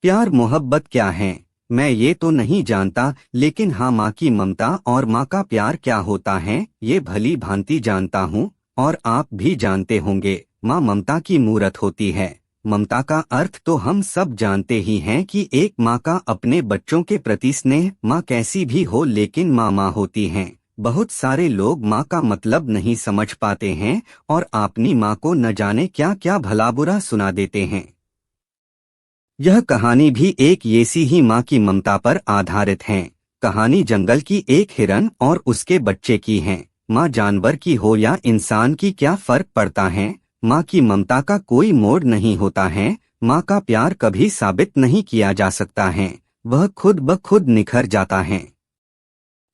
प्यार मोहब्बत क्या है मैं ये तो नहीं जानता, लेकिन हाँ माँ की ममता और माँ का प्यार क्या होता है ये भली भांति जानता हूँ। और आप भी जानते होंगे, माँ ममता की मूरत होती है। ममता का अर्थ तो हम सब जानते ही हैं कि एक माँ का अपने बच्चों के प्रति स्नेह। माँ कैसी भी हो लेकिन माँ माँ होती हैं। बहुत सारे लोग माँ का मतलब नहीं समझ पाते हैं और अपनी माँ को न जाने क्या क्या भला बुरा सुना देते हैं। यह कहानी भी एक ऐसी ही माँ की ममता पर आधारित है। कहानी जंगल की एक हिरन और उसके बच्चे की है। माँ जानवर की हो या इंसान की क्या फर्क पड़ता है, माँ की ममता का कोई मोड़ नहीं होता है। माँ का प्यार कभी साबित नहीं किया जा सकता है, वह खुद ब खुद निखर जाता है।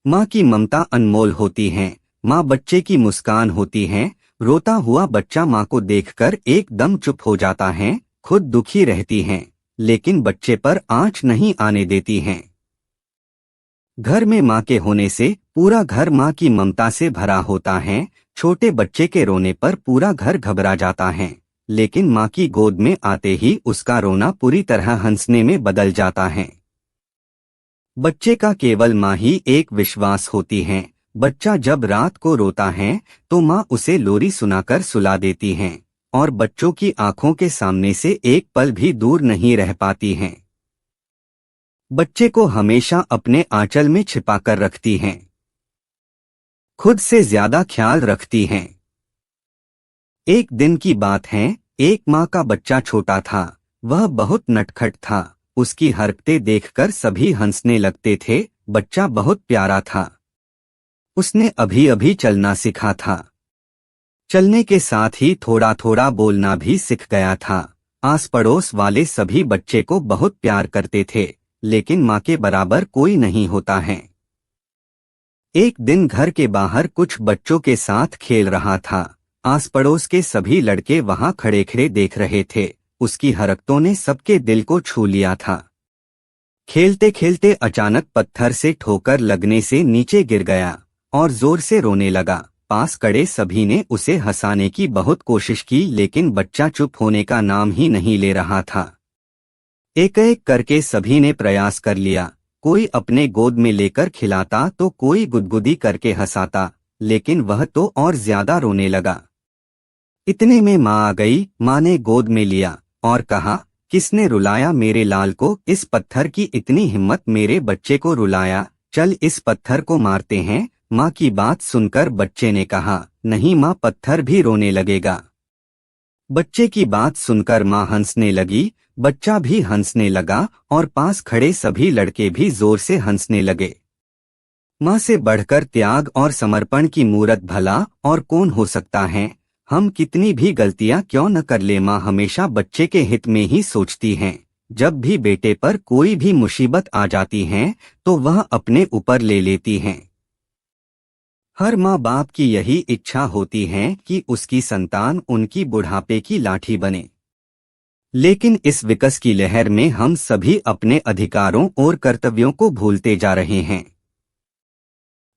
माँ की ममता अनमोल होती है। माँ बच्चे की मुस्कान होती है। रोता हुआ बच्चा माँ को देखकर एकदम चुप हो जाता है, खुद दुखी रहती है लेकिन बच्चे पर आँच नहीं आने देती हैं। घर में माँ के होने से पूरा घर माँ की ममता से भरा होता है। छोटे बच्चे के रोने पर पूरा घर घबरा जाता है, लेकिन माँ की गोद में आते ही उसका रोना पूरी तरह हंसने में बदल जाता है। बच्चे का केवल माँ ही एक विश्वास होती है। बच्चा जब रात को रोता है तो माँ उसे लोरी सुनाकर सुला देती हैं और बच्चों की आंखों के सामने से एक पल भी दूर नहीं रह पाती हैं। बच्चे को हमेशा अपने आंचल में छिपाकर रखती हैं, खुद से ज्यादा ख्याल रखती हैं। एक दिन की बात है, एक माँ का बच्चा छोटा था। वह बहुत नटखट था। उसकी हरकतें देखकर सभी हंसने लगते थे। बच्चा बहुत प्यारा था। उसने अभी अभी चलना सीखा था। चलने के साथ ही थोड़ा थोड़ा बोलना भी सीख गया था। आस पड़ोस वाले सभी बच्चे को बहुत प्यार करते थे, लेकिन माँ के बराबर कोई नहीं होता है। एक दिन घर के बाहर कुछ बच्चों के साथ खेल रहा था। आस पड़ोस के सभी लड़के वहां खड़े खड़े देख रहे थे। उसकी हरकतों ने सबके दिल को छू लिया था। खेलते खेलते अचानक पत्थर से ठोकर लगने से नीचे गिर गया और जोर से रोने लगा। पास खड़े सभी ने उसे हंसाने की बहुत कोशिश की, लेकिन बच्चा चुप होने का नाम ही नहीं ले रहा था। एक एक करके सभी ने प्रयास कर लिया। कोई अपने गोद में लेकर खिलाता तो कोई गुदगुदी करके हंसाता, लेकिन वह तो और ज्यादा रोने लगा। इतने में माँ आ गई। माँ ने गोद में लिया और कहा, किसने रुलाया मेरे लाल को? इस पत्थर की इतनी हिम्मत, मेरे बच्चे को रुलाया। चल इस पत्थर को मारते हैं। माँ की बात सुनकर बच्चे ने कहा, नहीं माँ, पत्थर भी रोने लगेगा। बच्चे की बात सुनकर माँ हंसने लगी, बच्चा भी हंसने लगा और पास खड़े सभी लड़के भी जोर से हंसने लगे। माँ से बढ़कर त्याग और समर्पण की मूरत भला और कौन हो सकता है? हम कितनी भी गलतियां क्यों न कर ले, माँ हमेशा बच्चे के हित में ही सोचती हैं। जब भी बेटे पर कोई भी मुसीबत आ जाती है तो वह अपने ऊपर ले लेती हैं। हर माँ बाप की यही इच्छा होती है कि उसकी संतान उनकी बुढ़ापे की लाठी बने। लेकिन इस विकास की लहर में हम सभी अपने अधिकारों और कर्तव्यों को भूलते जा रहे हैं।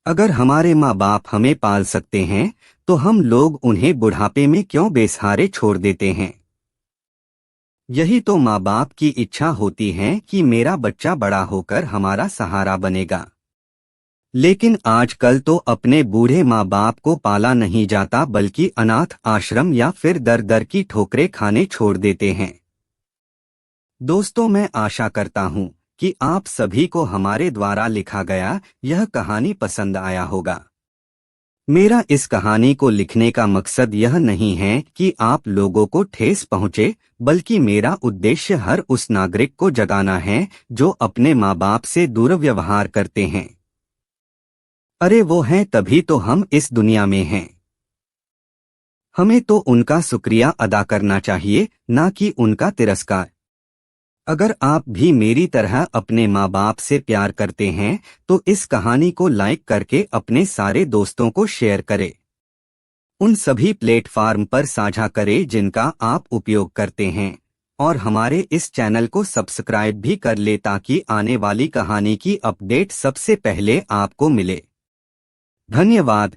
अगर हमारे माँ बाप हमें पाल सकते हैं तो हम लोग उन्हें बुढ़ापे में क्यों बेसहारे छोड़ देते हैं? यही तो माँ बाप की इच्छा होती है कि मेरा बच्चा बड़ा होकर हमारा सहारा बनेगा। लेकिन आजकल तो अपने बूढ़े माँ बाप को पाला नहीं जाता, बल्कि अनाथ आश्रम या फिर दर दर की ठोकरें खाने छोड़ देते हैं। दोस्तों, मैं आशा करता हूँ कि आप सभी को हमारे द्वारा लिखा गया यह कहानी पसंद आया होगा। मेरा इस कहानी को लिखने का मकसद यह नहीं है कि आप लोगों को ठेस पहुंचे, बल्कि मेरा उद्देश्य हर उस नागरिक को जगाना है जो अपने माँ बाप से दुर्व्यवहार करते हैं। अरे वो हैं तभी तो हम इस दुनिया में हैं। हमें तो उनका शुक्रिया अदा करना चाहिए, ना कि उनका तिरस्कार। अगर आप भी मेरी तरह अपने माँ बाप से प्यार करते हैं तो इस कहानी को लाइक करके अपने सारे दोस्तों को शेयर करें। उन सभी प्लेटफार्म पर साझा करें जिनका आप उपयोग करते हैं, और हमारे इस चैनल को सब्सक्राइब भी कर ले ताकि आने वाली कहानी की अपडेट सबसे पहले आपको मिले। धन्यवाद।